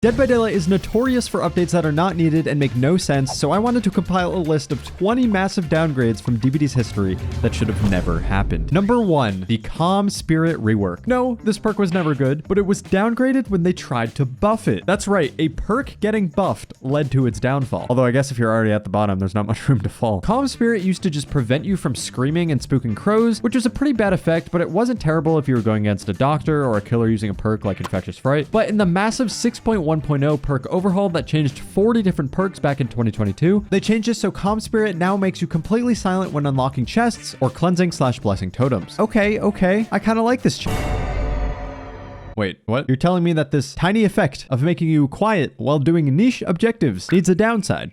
Dead by Daylight is notorious for updates that are not needed and make no sense, so I wanted to compile a list of 20 massive downgrades from DBD's history that should have never happened. Number 1, the Calm Spirit rework. No, this perk was never good, but it was downgraded when they tried to buff it. That's right, a perk getting buffed led to its downfall. Although I guess if you're already at the bottom, there's not much room to fall. Calm Spirit used to just prevent you from screaming and spooking crows, which was a pretty bad effect, but it wasn't terrible if you were going against a doctor or a killer using a perk like Infectious Fright. But in the massive 6.1.0 perk overhaul that changed 40 different perks back in 2022, they changed it so Calm Spirit now makes you completely silent when unlocking chests or cleansing/blessing totems. Okay, I kind of like this Wait, what? You're telling me that this tiny effect of making you quiet while doing niche objectives needs a downside?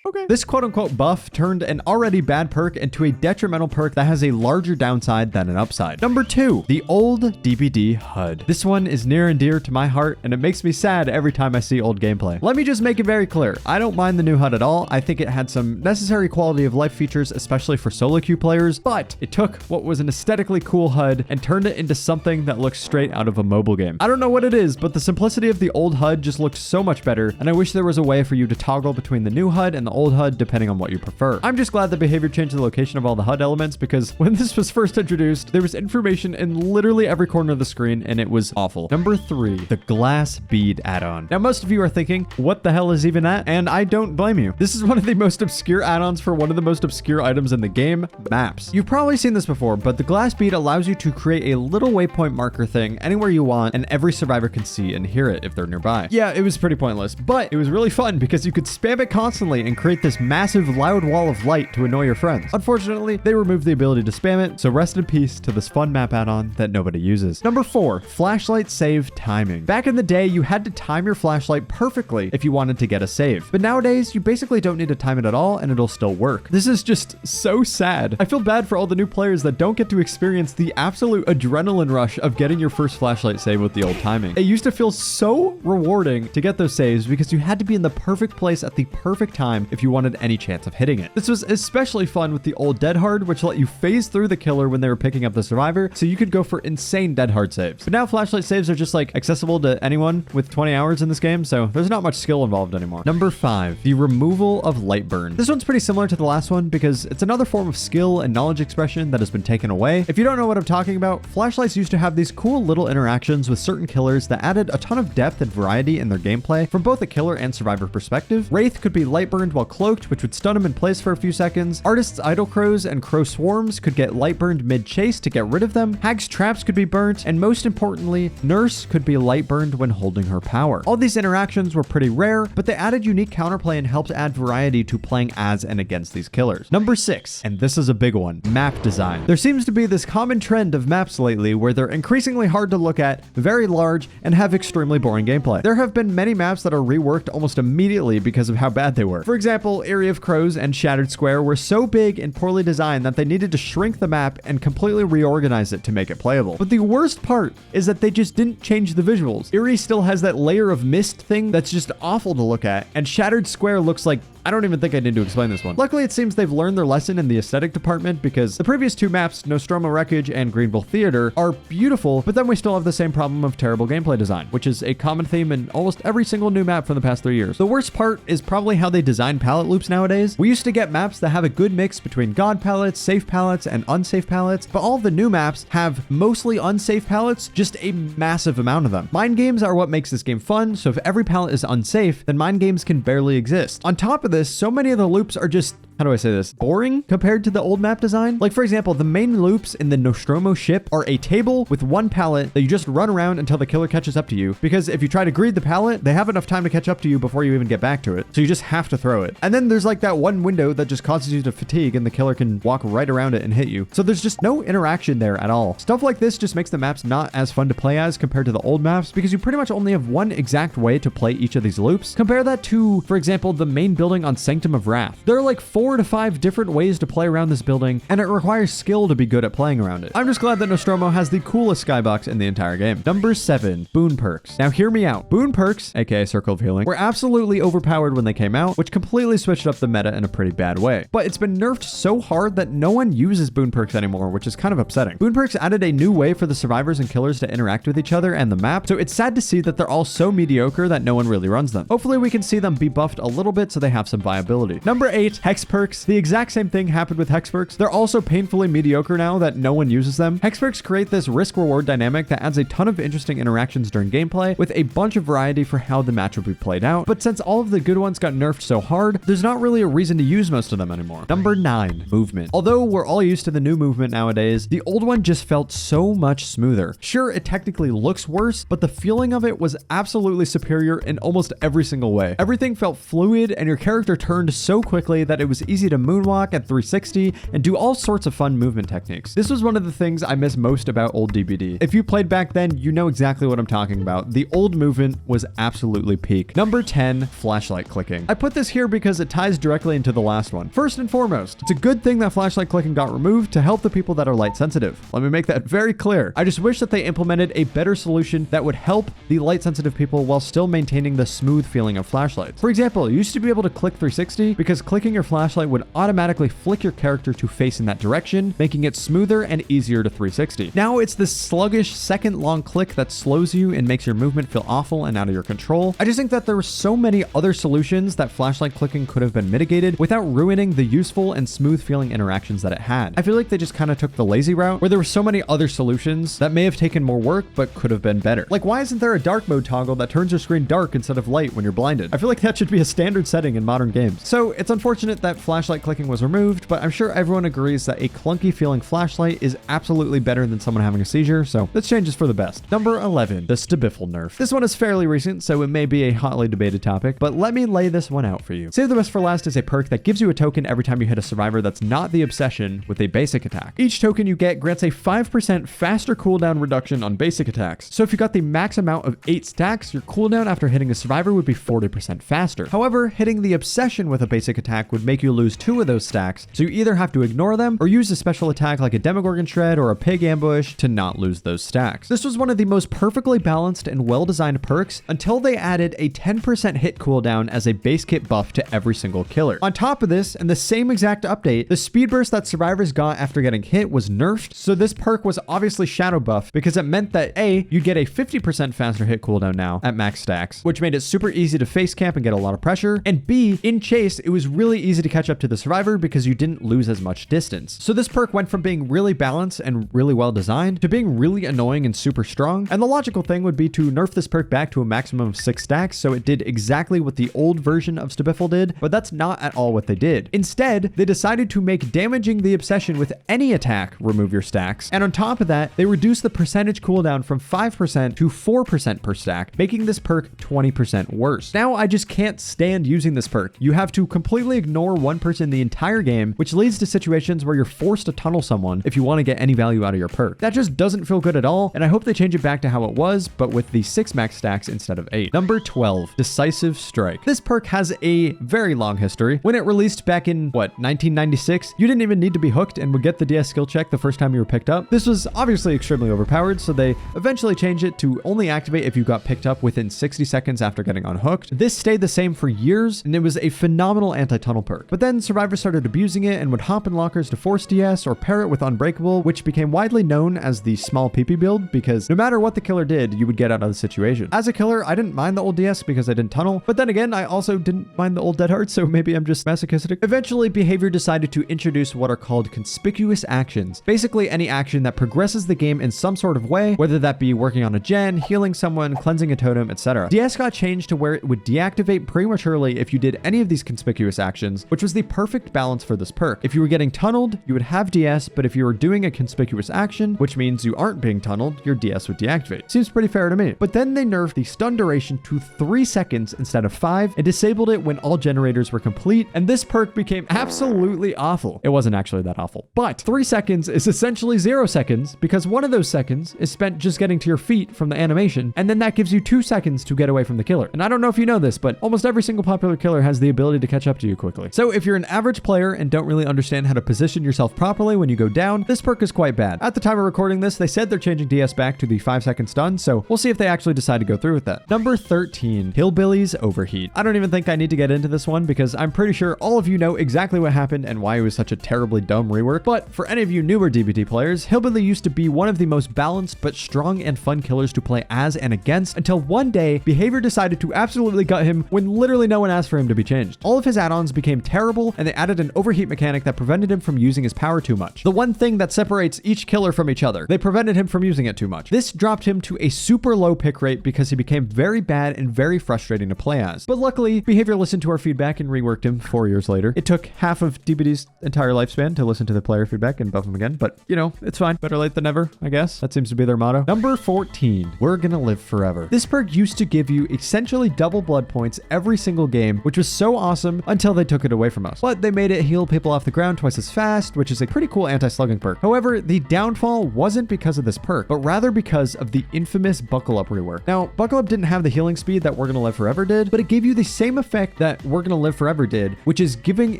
Okay. This quote-unquote buff turned an already bad perk into a detrimental perk that has a larger downside than an upside. Number 2, the old DBD HUD. This one is near and dear to my heart, and it makes me sad every time I see old gameplay. Let me just make it very clear. I don't mind the new HUD at all. I think it had some necessary quality of life features, especially for solo queue players, but it took what was an aesthetically cool HUD and turned it into something that looks straight out of a mobile game. I don't know what it is, but the simplicity of the old HUD just looks so much better, and I wish there was a way for you to toggle between the new HUD and the old HUD depending on what you prefer. I'm just glad the behavior changed the location of all the HUD elements, because when this was first introduced, there was information in literally every corner of the screen and it was awful. Number 3, the glass bead add-on. Now most of you are thinking, what the hell is even that? And I don't blame you. This is one of the most obscure add-ons for one of the most obscure items in the game, maps. You've probably seen this before, but the glass bead allows you to create a little waypoint marker thing anywhere you want, and every survivor can see and hear it if they're nearby. Yeah, it was pretty pointless, but it was really fun because you could spam it constantly and create this massive loud wall of light to annoy your friends. Unfortunately, they removed the ability to spam it, so rest in peace to this fun map add-on that nobody uses. Number 4, flashlight save timing. Back in the day, you had to time your flashlight perfectly if you wanted to get a save, but nowadays you basically don't need to time it at all and it'll still work. This is just so sad. I feel bad for all the new players that don't get to experience the absolute adrenaline rush of getting your first flashlight save with the old timing. It used to feel so rewarding to get those saves because you had to be in the perfect place at the perfect time if you wanted any chance of hitting it. This was especially fun with the old dead hard, which let you phase through the killer when they were picking up the survivor, so you could go for insane dead hard saves. But now flashlight saves are just like accessible to anyone with 20 hours in this game, so there's not much skill involved anymore. Number 5, the removal of light burn. This one's pretty similar to the last one because it's another form of skill and knowledge expression that has been taken away. If you don't know what I'm talking about, flashlights used to have these cool little interactions with certain killers that added a ton of depth and variety in their gameplay from both a killer and survivor perspective. Wraith could be light burned while cloaked, which would stun him in place for a few seconds. Artists' idle crows and crow swarms could get light burned mid-chase to get rid of them. Hag's traps could be burnt, and most importantly, Nurse could be light burned when holding her power. All these interactions were pretty rare, but they added unique counterplay and helped add variety to playing as and against these killers. Number 6, and this is a big one, map design. There seems to be this common trend of maps lately where they're increasingly hard to look at, very large, and have extremely boring gameplay. There have been many maps that are reworked almost immediately because of how bad they were. For example, Area of Crows and Shattered Square were so big and poorly designed that they needed to shrink the map and completely reorganize it to make it playable. But the worst part is that they just didn't change the visuals. Eerie still has that layer of mist thing that's just awful to look at, and Shattered Square looks like, I don't even think I need to explain this one. Luckily, it seems they've learned their lesson in the aesthetic department because the previous two maps, Nostromo Wreckage and Greenville Theater, are beautiful, but then we still have the same problem of terrible gameplay design, which is a common theme in almost every single new map from the past 3 years. The worst part is probably how they design palette loops nowadays. We used to get maps that have a good mix between god palettes, safe palettes, and unsafe palettes, but all the new maps have mostly unsafe palettes, just a massive amount of them. Mind games are what makes this game fun, so if every palette is unsafe, then mind games can barely exist. On top of this, so many of the loops are just, how do I say this, boring compared to the old map design. Like for example, the main loops in the Nostromo ship are a table with one pallet that you just run around until the killer catches up to you, because if you try to greed the pallet, they have enough time to catch up to you before you even get back to it, so you just have to throw it. And then there's like that one window that just causes you to fatigue and the killer can walk right around it and hit you. So there's just no interaction there at all. Stuff like this just makes the maps not as fun to play as compared to the old maps because you pretty much only have one exact way to play each of these loops. Compare that to, for example, the main building on Sanctum of Wrath. There are like 4 4 to 5 different ways to play around this building, and it requires skill to be good at playing around it. I'm just glad that Nostromo has the coolest skybox in the entire game. Number 7, boon perks. Now hear me out. Boon perks, aka Circle of Healing, were absolutely overpowered when they came out, which completely switched up the meta in a pretty bad way. But it's been nerfed so hard that no one uses boon perks anymore, which is kind of upsetting. Boon perks added a new way for the survivors and killers to interact with each other and the map, so it's sad to see that they're all so mediocre that no one really runs them. Hopefully we can see them be buffed a little bit so they have some viability. Number 8, hex perks. The exact same thing happened with hex perks. They're also painfully mediocre now that no one uses them. Hex perks create this risk-reward dynamic that adds a ton of interesting interactions during gameplay with a bunch of variety for how the match will be played out. But since all of the good ones got nerfed so hard, there's not really a reason to use most of them anymore. Number 9, movement. Although we're all used to the new movement nowadays, the old one just felt so much smoother. Sure, it technically looks worse, but the feeling of it was absolutely superior in almost every single way. Everything felt fluid and your character turned so quickly that it was easy to moonwalk at 360 and do all sorts of fun movement techniques. This was one of the things I miss most about old DBD. If you played back then, you know exactly what I'm talking about. The old movement was absolutely peak. Number 10, flashlight clicking. I put this here because it ties directly into the last one. First and foremost, it's a good thing that flashlight clicking got removed to help the people that are light sensitive. Let me make that very clear. I just wish that they implemented a better solution that would help the light sensitive people while still maintaining the smooth feeling of flashlights. For example, you used to be able to click 360 because clicking your flashlight would automatically flick your character to face in that direction, making it smoother and easier to 360. Now it's this sluggish second long click that slows you and makes your movement feel awful and out of your control. I just think that there were so many other solutions that flashlight clicking could have been mitigated without ruining the useful and smooth feeling interactions that it had. I feel like they just kind of took the lazy route where there were so many other solutions that may have taken more work but could have been better. Like, why isn't there a dark mode toggle that turns your screen dark instead of light when you're blinded? I feel like that should be a standard setting in modern games. So it's unfortunate that flashlight clicking was removed, but I'm sure everyone agrees that a clunky feeling flashlight is absolutely better than someone having a seizure, so this change is for the best. Number 11, the Stabiffle nerf. This one is fairly recent, so it may be a hotly debated topic, but let me lay this one out for you. Save the Best for Last is a perk that gives you a token every time you hit a survivor that's not the obsession with a basic attack. Each token you get grants a 5% faster cooldown reduction on basic attacks. So if you got the max amount of 8 stacks, your cooldown after hitting a survivor would be 40% faster. However, hitting the obsession with a basic attack would make you lose 2 of those stacks, so you either have to ignore them or use a special attack like a Demogorgon Shred or a Pig Ambush to not lose those stacks. This was one of the most perfectly balanced and well-designed perks until they added a 10% hit cooldown as a base kit buff to every single killer. On top of this, in the same exact update, the speed burst that survivors got after getting hit was nerfed, so this perk was obviously shadow buff because it meant that A, you'd get a 50% faster hit cooldown now at max stacks, which made it super easy to face camp and get a lot of pressure, and B, in chase, it was really easy to catch up to the survivor because you didn't lose as much distance. So this perk went from being really balanced and really well designed to being really annoying and super strong, and the logical thing would be to nerf this perk back to a maximum of 6 stacks so it did exactly what the old version of Stabiffle did, but that's not at all what they did. Instead, they decided to make damaging the obsession with any attack remove your stacks, and on top of that, they reduced the percentage cooldown from 5% to 4% per stack, making this perk 20% worse. Now I just can't stand using this perk. You have to completely ignore one person the entire game, which leads to situations where you're forced to tunnel someone if you want to get any value out of your perk. That just doesn't feel good at all, and I hope they change it back to how it was, but with the 6 max stacks instead of 8. Number 12, Decisive Strike. This perk has a very long history. When it released back in, 1996, you didn't even need to be hooked and would get the DS skill check the first time you were picked up. This was obviously extremely overpowered, so they eventually changed it to only activate if you got picked up within 60 seconds after getting unhooked. This stayed the same for years, and it was a phenomenal anti-tunnel perk. But then survivors started abusing it and would hop in lockers to force DS or pair it with Unbreakable, which became widely known as the small PP build because no matter what the killer did, you would get out of the situation. As a killer, I didn't mind the old DS because I didn't tunnel, but then again, I also didn't mind the old Dead Heart, so maybe I'm just masochistic. Eventually, Behavior decided to introduce what are called conspicuous actions. Basically, any action that progresses the game in some sort of way, whether that be working on a gen, healing someone, cleansing a totem, etc. DS got changed to where it would deactivate prematurely if you did any of these conspicuous actions, which was the perfect balance for this perk. If you were getting tunneled, you would have DS, but if you were doing a conspicuous action, which means you aren't being tunneled, your DS would deactivate. Seems pretty fair to me. But then they nerfed the stun duration to 3 seconds instead of 5 and disabled it when all generators were complete, and this perk became absolutely awful. It wasn't actually that awful, but 3 seconds is essentially 0 seconds because one of those seconds is spent just getting to your feet from the animation, and then that gives you 2 seconds to get away from the killer. And I don't know if you know this, but almost every single popular killer has the ability to catch up to you quickly. So if you're an average player and don't really understand how to position yourself properly when you go down, this perk is quite bad. At the time of recording this, they said they're changing DS back to the 5-second stun, so we'll see if they actually decide to go through with that. Number 13, Hillbillies Overheat. I don't even think I need to get into this one because I'm pretty sure all of you know exactly what happened and why it was such a terribly dumb rework, but for any of you newer DBD players, Hillbilly used to be one of the most balanced but strong and fun killers to play as and against until one day, Behavior decided to absolutely gut him when literally no one asked for him to be changed. All of his add-ons became terrible, and they added an overheat mechanic that prevented him from using his power too much. The one thing that separates each killer from each other. They prevented him from using it too much. This dropped him to a super low pick rate because he became very bad and very frustrating to play as. But luckily, Behavior listened to our feedback and reworked him 4 years later. It took half of DBD's entire lifespan to listen to the player feedback and buff him again, but you know, it's fine. Better late than never, I guess. That seems to be their motto. Number 14, We're Gonna Live Forever. This perk used to give you essentially double blood points every single game, which was so awesome until they took it away from us. But they made it heal people off the ground twice as fast, which is a pretty cool anti-slugging perk. However, the downfall wasn't because of this perk, but rather because of the infamous Buckle Up rework. Now, Buckle Up didn't have the healing speed that We're Gonna Live Forever did, but it gave you the same effect that We're Gonna Live Forever did, which is giving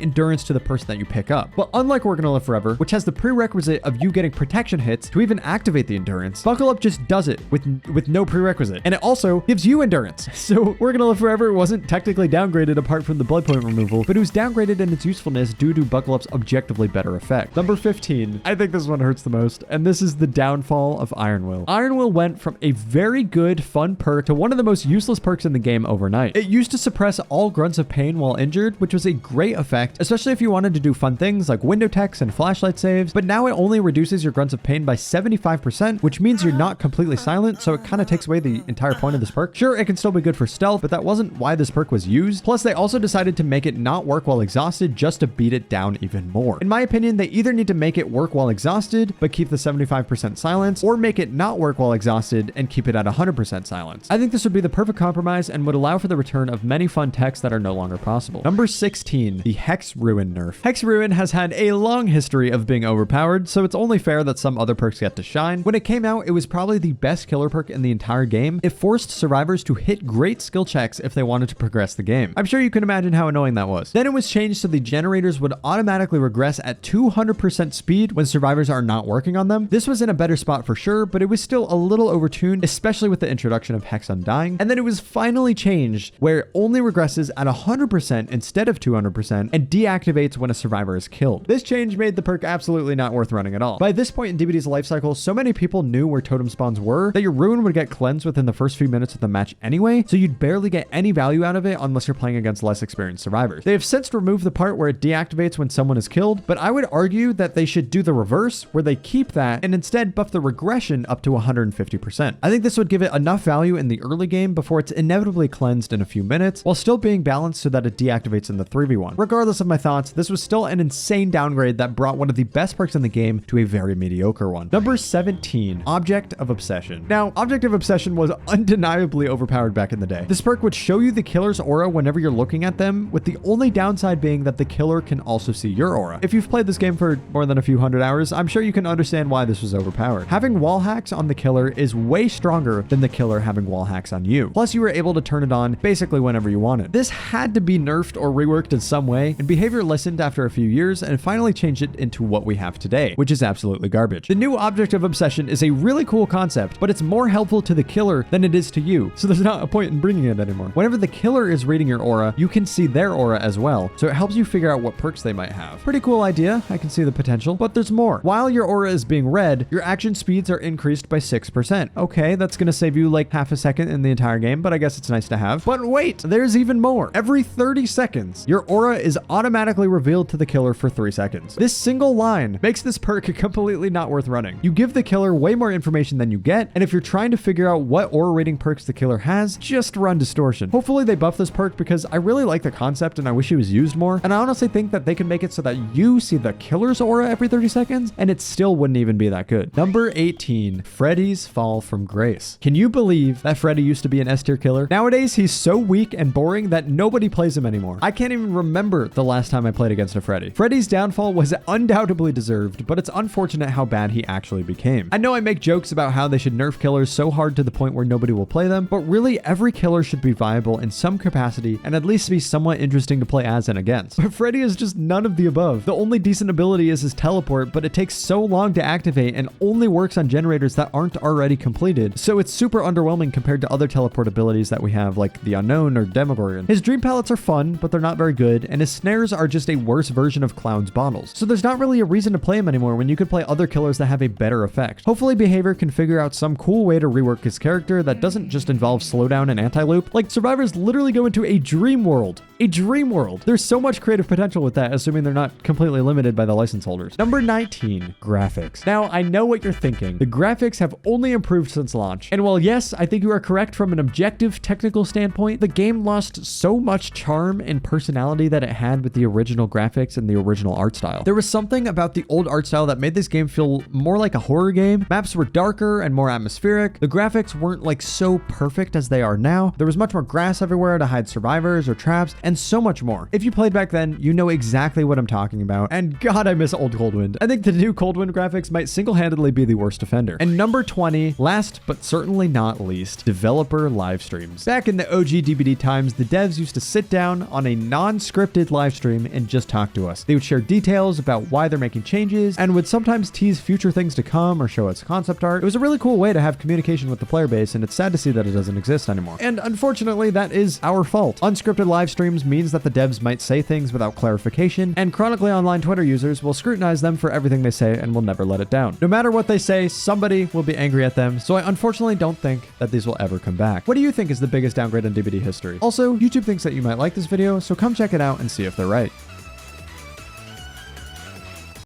endurance to the person that you pick up. But unlike We're Gonna Live Forever, which has the prerequisite of you getting protection hits to even activate the endurance, Buckle Up just does it with no prerequisite. And it also gives you endurance. So We're Gonna Live Forever wasn't technically downgraded apart from the blood point removal, but it was downgraded in its usefulness due to Buckle Up's objectively better effect. Number 15. I think this one hurts the most, and this is the downfall of Iron Will. Iron Will went from a very good, fun perk to one of the most useless perks in the game overnight. It used to suppress all grunts of pain while injured, which was a great effect, especially if you wanted to do fun things like window techs and flashlight saves, but now it only reduces your grunts of pain by 75%, which means you're not completely silent, so it kind of takes away the entire point of this perk. Sure, it can still be good for stealth, but that wasn't why this perk was used. Plus, they also decided to make it not work while exhausted just to beat it down even more. In my opinion, they either need to make it work while exhausted, but keep the 75% silence, or make it not work while exhausted and keep it at 100% silence. I think this would be the perfect compromise and would allow for the return of many fun techs that are no longer possible. Number 16, the Hex Ruin nerf. Hex Ruin has had a long history of being overpowered, so it's only fair that some other perks get to shine. When it came out, it was probably the best killer perk in the entire game. It forced survivors to hit great skill checks if they wanted to progress the game. I'm sure you can imagine how annoying that was. Then it was changed so the generators would automatically regress at 200% speed when survivors are not working on them. This was in a better spot for sure, but it was still a little overtuned, especially with the introduction of Hex Undying. And then it was finally changed where it only regresses at 100% instead of 200% and deactivates when a survivor is killed. This change made the perk absolutely not worth running at all. By this point in DBD's life cycle, so many people knew where totem spawns were that your ruin would get cleansed within the first few minutes of the match anyway, so you'd barely get any value out of it unless you're playing against less experienced survivors. They have since removed the part where it deactivates when someone is killed, but I would argue that they should do the reverse, where they keep that and instead buff the regression up to 150%. I think this would give it enough value in the early game before it's inevitably cleansed in a few minutes, while still being balanced so that it deactivates in the 3v1. Regardless of my thoughts, this was still an insane downgrade that brought one of the best perks in the game to a very mediocre one. Number 17, Object of Obsession. Now, Object of Obsession was undeniably overpowered back in the day. This perk would show you the killer's aura whenever you're looking at them, with the only downside being that the killer can also see your aura. If you've played this game for more than a few hundred hours, I'm sure you can understand why this was overpowered. Having wall hacks on the killer is way stronger than the killer having wall hacks on you. Plus, you were able to turn it on basically whenever you wanted. This had to be nerfed or reworked in some way, and Behavior listened after a few years and finally changed it into what we have today, which is absolutely garbage. The new Object of Obsession is a really cool concept, but it's more helpful to the killer than it is to you, so there's not a point in bringing it anymore. Whenever the killer is reading your aura, you can see their aura as well, so it helps you figure out what perks they might have. Pretty cool idea, I can see the potential, but there's more. While your aura is being read, your action speeds are increased by 6%. Okay, that's gonna save you like half a second in the entire game, but I guess it's nice to have. But wait, there's even more. Every 30 seconds, your aura is automatically revealed to the killer for 3 seconds. This single line makes this perk completely not worth running. You give the killer way more information than you get, and if you're trying to figure out what aura rating perks the killer has, just run Distortion. Hopefully they buff this perk because I really like the concept and I wish it was used more, and I honestly think that they can make it so that you see the killer's aura every 30 seconds, and it still wouldn't even be that good. Number 18, Freddy's Fall from Grace. Can you believe that Freddy used to be an S tier killer? Nowadays, he's so weak and boring that nobody plays him anymore. I can't even remember the last time I played against a Freddy. Freddy's downfall was undoubtedly deserved, but it's unfortunate how bad he actually became. I know I make jokes about how they should nerf killers so hard to the point where nobody will play them, but really every killer should be viable in some capacity and at least be somewhat interesting to play as and against. But Freddy is just none of the above. The only decent ability is his teleport, but it takes so long to activate and only works on generators that aren't already completed. So it's super underwhelming compared to other teleport abilities that we have, like the Unknown or Demogorgon. His dream pellets are fun, but they're not very good, and his snares are just a worse version of Clown's bottles. So there's not really a reason to play him anymore when you could play other killers that have a better effect. Hopefully Behavior can figure out some cool way to rework his character that doesn't just involve slowdown and anti-loop. Like, survivors literally go into a dream world. A dream world. There's so much creative potential with that, assuming they're not completely limited by the license holders. Number 19, graphics. Now, I know what you're thinking. The graphics have only improved since launch. And while yes, I think you are correct from an objective technical standpoint, the game lost so much charm and personality that it had with the original graphics and the original art style. There was something about the old art style that made this game feel more like a horror game. Maps were darker and more atmospheric. The graphics weren't like so perfect as they are now. There was much more grass everywhere to hide survivors or traps, and so much more. If you played back then, you know exactly what I'm talking about. And God, I miss old Coldwind. I think the new Coldwind graphics might single-handedly be the worst offender. And number 20, last but certainly not least, developer live streams. Back in the OG DBD times, the devs used to sit down on a non-scripted live stream and just talk to us. They would share details about why they're making changes and would sometimes tease future things to come or show us concept art. It was a really cool way to have communication with the player base, and it's sad to see that it doesn't exist anymore. And unfortunately, that is our fault. Unscripted live streams means that the devs might say things without clarification, and Chronically Online Twitter users will scrutinize them for everything they say and will never let it down. No matter what they say, somebody will be angry at them, so I unfortunately don't think that these will ever come back. What do you think is the biggest downgrade in DBD history? Also, YouTube thinks that you might like this video, so come check it out and see if they're right.